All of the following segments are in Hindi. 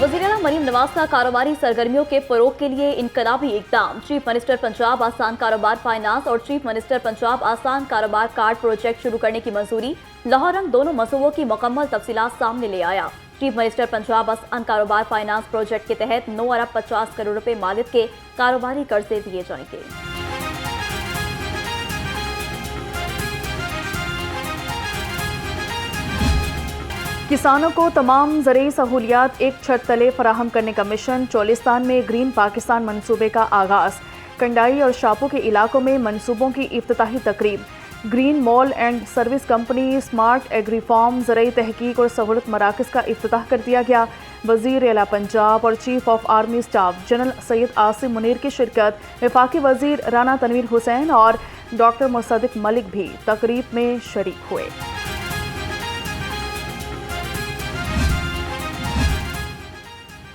वज़ीर-ए-आला मरीम नवाज का कारोबारी सरगर्मियों के फरोग के लिए इनकलाबी इक़दाम। चीफ मिनिस्टर पंजाब आसान कारोबार फाइनेंस और चीफ मिनिस्टर पंजाब आसान कारोबार कार्ड प्रोजेक्ट शुरू करने की मंजूरी। लाहौर रंग दोनों मसूबों की मुकम्मल तफसीलात सामने ले आया। चीफ मिनिस्टर पंजाब आसान कारोबार फाइनेंस प्रोजेक्ट के तहत 9 अरब 50 करोड़ रुपए मालिक के कारोबारी कर्जे दिए जाएंगे। किसानों को तमाम ज़रूरी सहूलियात एक छत तले फराहम करने का मिशन। चोलिस्तान में ग्रीन पाकिस्तान मंसूबे का आगाज़। कंडाई और शापू के इलाकों में मंसूबों की इफ्तिताही तकरीब। Green mall and service company, smart agri farm, ज़रूरी तहकीक और सहूलत मराकज़ का इफ्तिताह कर दिया गया। वज़ीर-ए-आला पंजाब और chief of army staff general Syed Asim Munir की शिरकत। वफाकी वज़ीर राना तनवीर हुसैन और डॉक्टर मुसद्दिक मलिक भी तकरीब में शरीक हुए।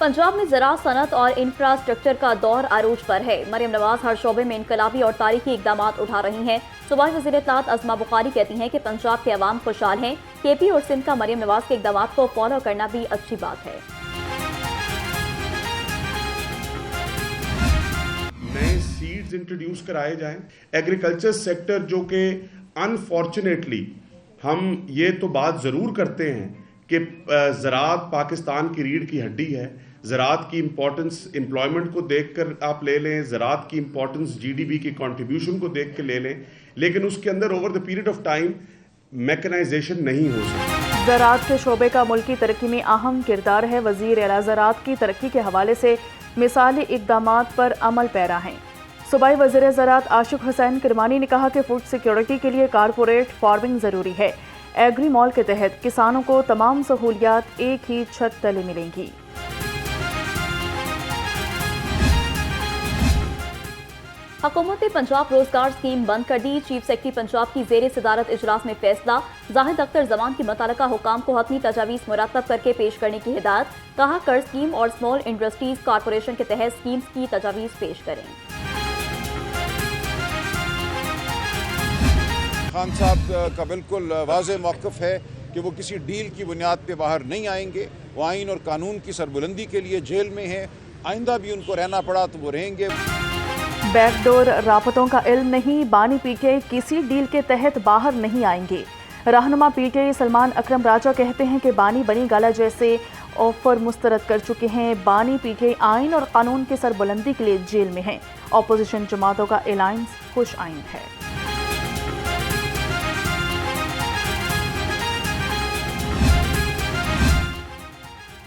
पंजाब में ज़राअत, सनत और इंफ्रास्ट्रक्चर का दौर अरूज पर है। मरीम नवाज हर शोबे में इनकलाबी और तारीखी इक़दाम उठा रही हैं। सूबाई वज़ीर इत्तलात अज़मा बुखारी कहती हैं कि पंजाब के अवाम खुशहाल हैं। KP और सिंध का मरीम नवाज के इक़दाम को फॉलो करना भी अच्छी बात है। नए सीड्स इंट्रोड्यूस कराए जाएं। एग्रीकल्चर सेक्टर जो कि अनफॉर्चुनेटली हम ये तो बात ज़रूर करते हैं कि ज़राअत पाकिस्तान की रीढ़ की हड्डी है। ज़राअत की इम्पोर्टेंस एम्प्लॉयमेंट को देखकर आप ले लें, ज़राअत की इम्पोर्टेंस GDP की कंट्रीब्यूशन को देख के ले लें, लेकिन उसके अंदर over the period of time mechanisation नहीं हो सकती। ज़राअत के शोबे का मुल्की तरक्की में अहम किरदार है। वज़ीर-ए-आला ज़राअत की तरक्की के हवाले से मिसाली इक़दामात पर अमल पैरा हैं। सूबाई वज़ीर ज़राअत आशिक हुसैन किरमानी ने कहा कि फूड सिक्योरिटी के लिए कारपोरेट फार्मिंग ज़रूरी है। एग्री मॉल के तहत किसानों को तमाम सहूलियात एक ही छत तले मिलेंगी। हुकूमत ने पंजाब रोजगार स्कीम बंद कर दी। चीफ सेक्रेटरी पंजाब की जेर सदारत इजलास में फैसला। जाहिद अख्तर जमान की मुतालिका हुकाम को हतमी तजावीज़ मुरतब करके पेश करने की हिदायत। कहा कर स्कीम और स्मॉल इंडस्ट्रीज कॉरपोरेशन के तहत स्कीम्स की तजावीज़ पेश करें। खान साहब का बिल्कुल वाज़ेह मौक़िफ़ है कि वो किसी डील की बुनियाद पे बाहर नहीं आएंगे। वो आइन और कानून की सरबुलंदी के लिए जेल में हैं। आइंदा भी उनको रहना पड़ा तो वो रहेंगे। बैकडोर राबतों का इल्म नहीं, बानी PTI किसी डील के तहत बाहर नहीं आएंगे। रहनुमा PTI सलमान अकरम राजा कहते हैं कि बानी बनी गाला जैसे ऑफर मुस्तरद कर चुके हैं। बानी PTI आइन और कानून की सरबुलंदी के लिए जेल में हैं। अपोजिशन जमातों का अलायंस खुश आइन है।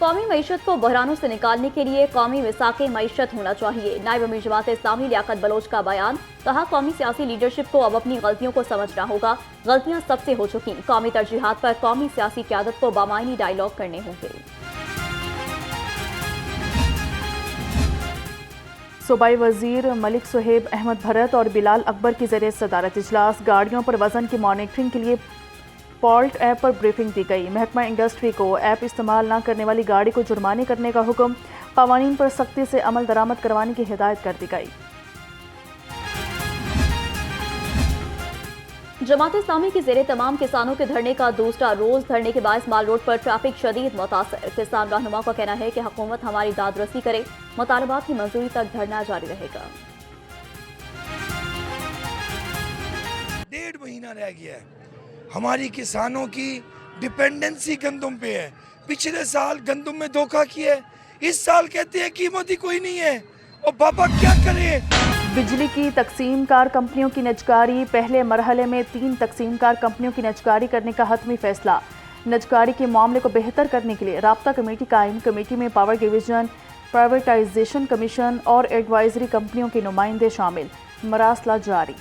कौमी मईशत को बहरानों से निकालने के लिए कौमी मिसाक़ मईशत होना चाहिए। नायब अमीर जमात इस्लामी लियाकत बलोच का बयान। कहा कौमी सियासी लीडरशिप को अब अपनी गलतियों को समझना होगा। गलतियां सबसे हो चुकी। कौमी तरजीहात पर कौमी सियासी क़यादत को बामायनी डायलॉग करने होंगे। सूबाई वज़ीर मलिक सुहेब अहमद भरत और बिलाल अकबर की ज़रिए सदारत इजलास। गाड़ियों पर वजन की मॉनिटरिंग के लिए पॉल्ट ऐप पर ब्रीफिंग दी गई। महकमा इंडस्ट्री को ऐप इस्तेमाल न करने वाली गाड़ी को जुर्माने करने का हुक्म। क़वानीन पर सख्ती से अमल दरामद करवाने की हिदायत कर दी गई। जमात इस्लामी की ज़ेरे तमाम किसानों के धरने का दूसरा रोज। धरने के बायस माल रोड पर ट्रैफिक शदीद मुतासर। किसान रहनुमा का कहना है कि हुकूमत हमारी दादरसी करे। मुतालबात की मंजूरी तक धरना जारी रहेगा। 1.5 महीना रह गया है। हमारी किसानों की डिपेंडेंसी गंदम पे है। पिछले साल गंदम में धोखा किया है, इस साल कहते हैं कीमत ही कोई नहीं है। और बाबा क्या करें। बिजली की तकसीमकार कंपनियों की नजकारी। पहले मरहले में 3 तकसीमकार कंपनियों की नजकारी करने का हतमी फैसला। नजकारी के मामले को बेहतर करने के लिए राब्ता कमेटी कायम। कमेटी में पावर डिवीजन, प्राइवेटाइजेशन कमीशन और एडवाइजरी कंपनियों के नुमाइंदे शामिल। मरासला जारी।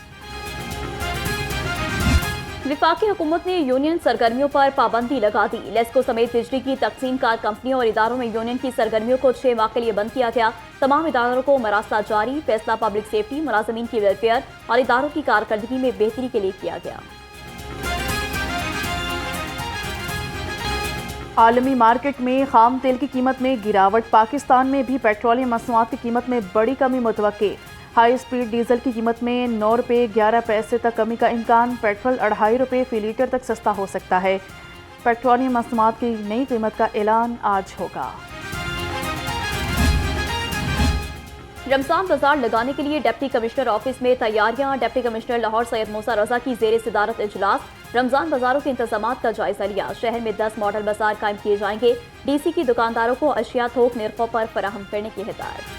वफाकी हुकूमत ने यूनियन सरगर्मियों पर पाबंदी लगा दी। लेस्को समेत बिजली की तकसीमकार कंपनियों और इदारों में यूनियन की सरगर्मियों को 6 माह के लिए बंद किया गया। तमाम इदारों को मरासला जारी। फैसला पब्लिक सेफ्टी, मुलाजमीन की वेलफेयर और इदारों की कारकर्दगी में बेहतरी के लिए किया गया। आलमी मार्केट में खाम तेल की कीमत में गिरावट। पाकिस्तान में भी पेट्रोलियम मसनूआत की कीमत में बड़ी कमी मुतवक्के। हाई स्पीड डीजल की कीमत में 9 रुपये 11 पैसे तक कमी का इम्कान। पेट्रोल 2.5 रुपये फी लीटर तक सस्ता हो सकता है। पेट्रोलियम मसनूआत की नई कीमत का ऐलान आज होगा। रमजान बाजार लगाने के लिए डिप्टी कमिश्नर ऑफिस में तैयारियां। डिप्टी कमिश्नर लाहौर सैयद मूसा रजा की जेर सदारत इजलास। रमजान बाजारों के इंतजामात का जायजा लिया। शहर में 10 मॉडल बाजार कायम किए जाएंगे। डीसी की दुकानदारों को अशिया थोक निर्खों पर फराहम करने की हिदायत।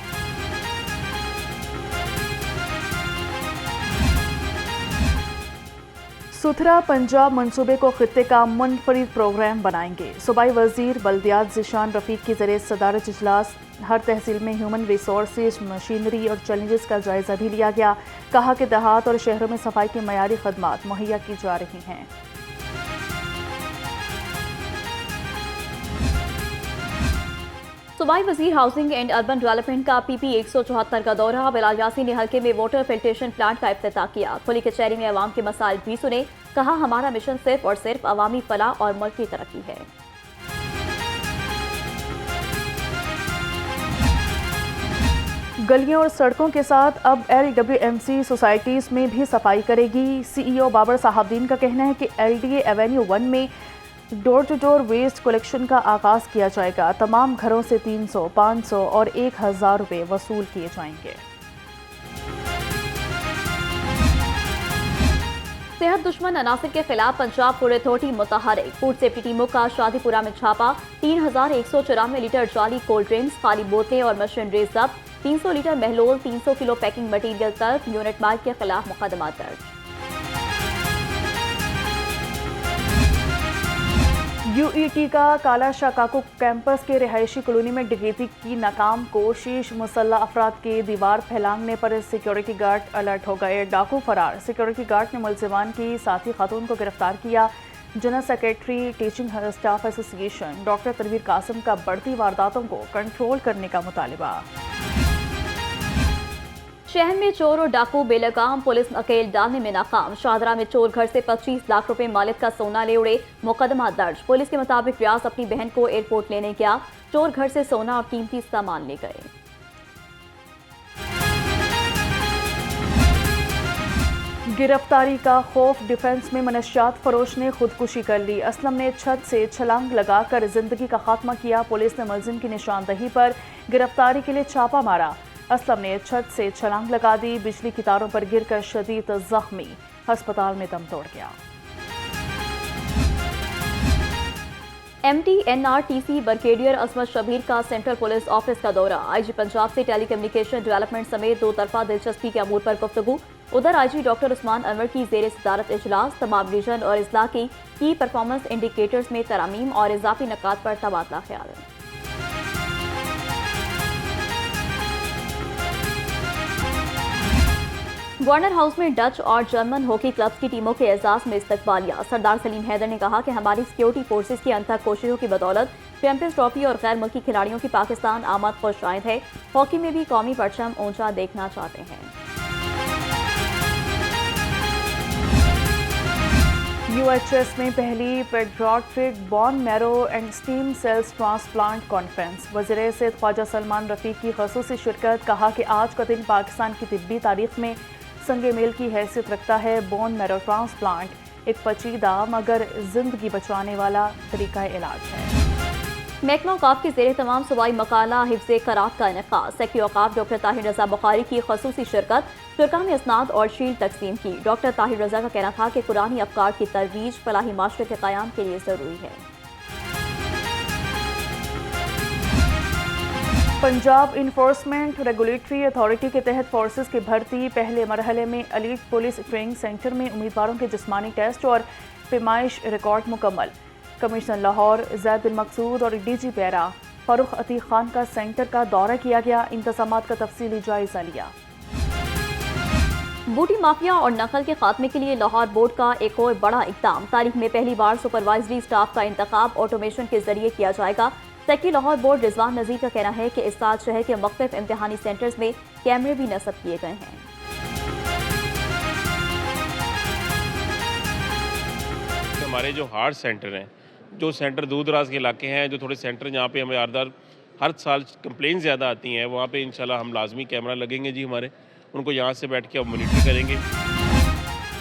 सुथरा पंजाब मंसूबे को खित्ते का मुनफरिद प्रोग्राम बनाएंगे। सूबाई वजीर बल्दियात ज़ीशान रफ़ीक की ज़रिए सदारत इजलास। हर तहसील में ह्यूमन रिसोर्सेज, मशीनरी और चैलेंजेस का जायजा भी लिया गया। कहा कि देहात और शहरों में सफाई की मयारी खदमात मुहैया की जा रही हैं। सूबाई वजीर हाउसिंग एंड अर्बन डेवलपमेंट का PP 174 का दौरा। बिलाल यासीन ने हल्के में वाटर फिल्ट्रेशन प्लांट का इफ्तिताह किया। खुली कचहरी में अवाम के मसाइल भी सुने। कहा हमारा मिशन सिर्फ और सिर्फ अवामी फलाह और मुल्क की तरक्की है। गलियों और सड़कों के साथ अब LWMC सोसाइटीज़ में भी सफाई करेगी। CEO बाबर साहबदीन का कहना है कि LDA एवेन्यू 1 में door to door waste collection का आगाज किया जाएगा। तमाम घरों से 300, 500 और 1000 रुपये वसूल किए जाएंगे। सेहत दुश्मन अनासिर के खिलाफ पंजाब फूड अथॉरिटी मुतहरिक। फूड सेफ्टी टीमों का शादीपुरा में छापा। 3194 लीटर जाली कोल्ड ड्रिंक्स, खाली बोतलें और मशीनरी जब्त। 300 लीटर महलोल, 300 किलो पैकिंग मटीरियल तलब। यूनिट माल के खिलाफ मुकदमा दर्ज। UET का काला शाकाकू कैंपस के रिहायशी कॉलोनी में डकैती की नाकाम कोशिश। मुसल्लह अफराद के दीवार फैलाने पर सिक्योरिटी गार्ड अलर्ट हो गए। डाकू फरार। सिक्योरिटी गार्ड ने मुलजिमान की साथी खातून को गिरफ्तार किया। General secretary teaching staff association doctor Tanveer Qasim का बढ़ती वारदातों को कंट्रोल करने का मुतालिबा। शहर में चोर और डाकू बेलगाम। पुलिस नकेल डालने में नाकाम। शाहदरा में चोर घर से 25 लाख रुपए मालिक का सोना ले उड़े। मुकदमा दर्ज। पुलिस के मुताबिक रियाज अपनी बहन को एयरपोर्ट लेने गया। चोर घर से सोना और कीमती सामान ले गए। गिरफ्तारी का खौफ। डिफेंस में मनशियात फरोश ने खुदकुशी कर ली। असलम ने छत से छलांग लगाकर जिंदगी का खात्मा किया। पुलिस ने मुलजिम की निशानदही पर गिरफ्तारी के लिए छापा मारा। असलम ने छत से छलांग लगा दी। बिजली की तारों पर गिरकर शदीद जख्मी, अस्पताल में दम तोड़ गया। MD NRTC ब्रिगेडियर अजमत शबीर का सेंट्रल पुलिस ऑफिस का दौरा। IG पंजाब से टेलीकम्युनिकेशन डेवलपमेंट समेत 2 तरफा दिलचस्पी के अमूर पर गुफ्तगू। उधर IG डॉक्टर उस्मान अनवर की जेर सदारत इजलास। तमाम रीजन और इजला की परफॉर्मेंस इंडिकेटर्स में तरमीम और इजाफी नकात पर तबादला ख्याल। गवर्नर हाउस में डच और जर्मन हॉकी क्लब्स की टीमों के एजाज में इस्तकबालिया। सरदार सलीम हैदर ने कहा कि हमारी सिक्योरिटी फोर्सेज की अनथक कोशिशों की बदौलत चैंपियंस ट्रॉफी और गैर मुल्की खिलाड़ियों की पाकिस्तान आमद खुश आयद है। हॉकी में भी कौमी परचम ऊंचा देखना चाहते हैं। UHS में पहली paediatric bone marrow and stem cells transplant conference. वज़ीर सेहत ख्वाजा सलमान रफ़ीक की ख़ुसूसी शिरकत। कहा कि आज का दिन पाकिस्तान की तिब्बी तारीख में संगे मेल की हैसियत रखता है। बोन मैरो ट्रांसप्लांट एक पेचीदा मगर जिंदगी बचाने वाला तरीका इलाज है। महकमा औकाफ के ज़ेरे तमाम सूबाई मकाला हिफ्ज़े क़रात का इनेकाद। सेक्रेटरी औकाफ डॉक्टर ताहिर रजा बुखारी की ख़ुसूसी शिरकत। शुरका में इसनाद और शील्ड तकसीम की। डॉक्टर ताहिर रजा का कहना था कि कुरानी अफ़कार की तरवीज फलाही माशरे के क़याम के लिए ज़रूरी है। पंजाब इन्फोर्समेंट रेगुलेटरी अथॉरिटी के तहत फोर्सेस की भर्ती। पहले मरहले में एलीट पुलिस ट्रेनिंग सेंटर में उम्मीदवारों के जिस्मानी टेस्ट और पैमाइश रिकॉर्ड मुकम्मल। कमिश्नर लाहौर ज़ैद बिन मकसूद और DG पैरा फारूक अतीक खान का सेंटर का दौरा किया गया। इंतज़ामात का तफसीली जायजा लिया। बूटी माफिया और नकल के खात्मे के लिए लाहौर बोर्ड का एक और बड़ा इक़दाम। तारीख में पहली बार सुपरवाइजरी स्टाफ का इंतखाब ऑटोमेशन के जरिए किया जाएगा। सेक्रेटरी लाहौर बोर्ड रिजवान नज़ीर का कहना है कि इस साल शहर के मुख्तलिफ इम्तिहानी सेंटर्स में कैमरे भी नस्ब किए गए हैं। हमारे जो हार्ड सेंटर हैं, जो सेंटर दूर दराज के इलाके हैं, जो थोड़े सेंटर जहाँ पे हमें हर साल कंप्लेन ज़्यादा आती हैं, वहाँ पे इंशाल्लाह हम लाजमी कैमरा लगेंगे जी हमारे, उनको यहाँ से बैठ के अब मॉनिटर करेंगे।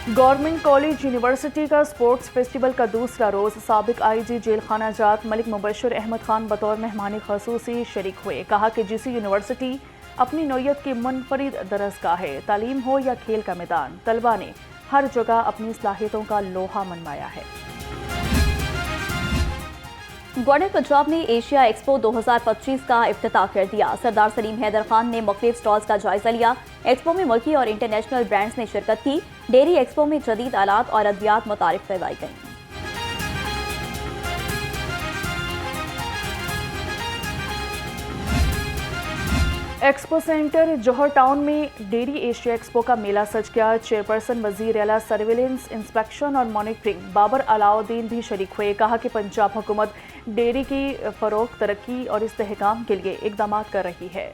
गवर्नमेंट कॉलेज यूनिवर्सिटी का स्पोर्ट्स फेस्टिवल का दूसरा रोज़। साबिक IG जेल खाना जात मलिक मुबशर अहमद खान बतौर मेहमान ख़ुसूसी शरीक हुए। कहा कि GC यूनिवर्सिटी अपनी नौयत की मुनफरिद दरसगाहें, तालीम हो या खेल का मैदान, तलबा ने हर जगह अपनी सलाहियतों का लोहा मनवाया है। गवर्नर पंजाब ने एशिया एक्सपो 2025 का इफ्तिताह कर दिया। सरदार सलीम हैदर खान ने मुख्तलिफ स्टॉल्स का जायजा लिया। एक्सपो में मुल्की और इंटरनेशनल ब्रांड्स ने शिरकत की। डेयरी एक्सपो में जदीद आलात और अद्वियात मुतारिफ करवाई गई। एक्सपो सेंटर जौहर टाउन में डेयरी एशिया एक्सपो का मेला सज गया। चेयरपर्सन वजीर आला सर्विलेंस, इंस्पेक्शन और मॉनिटरिंग बाबर अलाउद्दीन भी शरीक हुए। कहा कि पंजाब हुकूमत डेयरी की फरोग, तरक्की और इस्तेहकाम के लिए इकदाम कर रही है।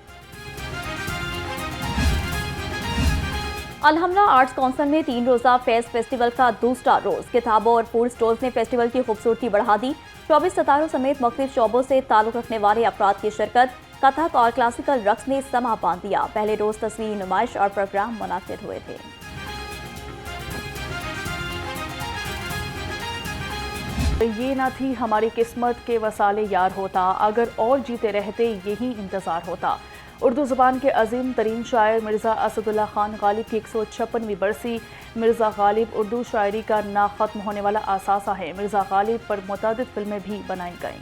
अलहमरा आर्ट्स काउंसिल में 3 रोज़ा फेस्ट फेस्टिवल का दूसरा रोज किताबों और फूड स्टॉल्स ने फेस्टिवल की खूबसूरती बढ़ा दी। 24 सितारों समेत मुख्तलिफ शोबों से ताल्लुक रखने वाले अफराद की शिरकत, कथक और क्लासिकल रक्स ने समा बांध दिया। पहले रोज तस्वीरी नुमाइश और प्रोग्राम मुनाकिद हुए थे। ये ना थी हमारी किस्मत के वसाले यार होता, अगर और जीते रहते यही इंतज़ार होता। उर्दू ज़ुबान के अजीम तरीन शायर मिर्ज़ा असदुल्ला खान गालिब की 156वीं बरसी। मिर्ज़ा गालिब उर्दू शायरी का ना ख़त्म होने वाला असासा है। मिर्ज़ा गालिब पर मुतअद्दिद फिल्में भी बनाई गईं।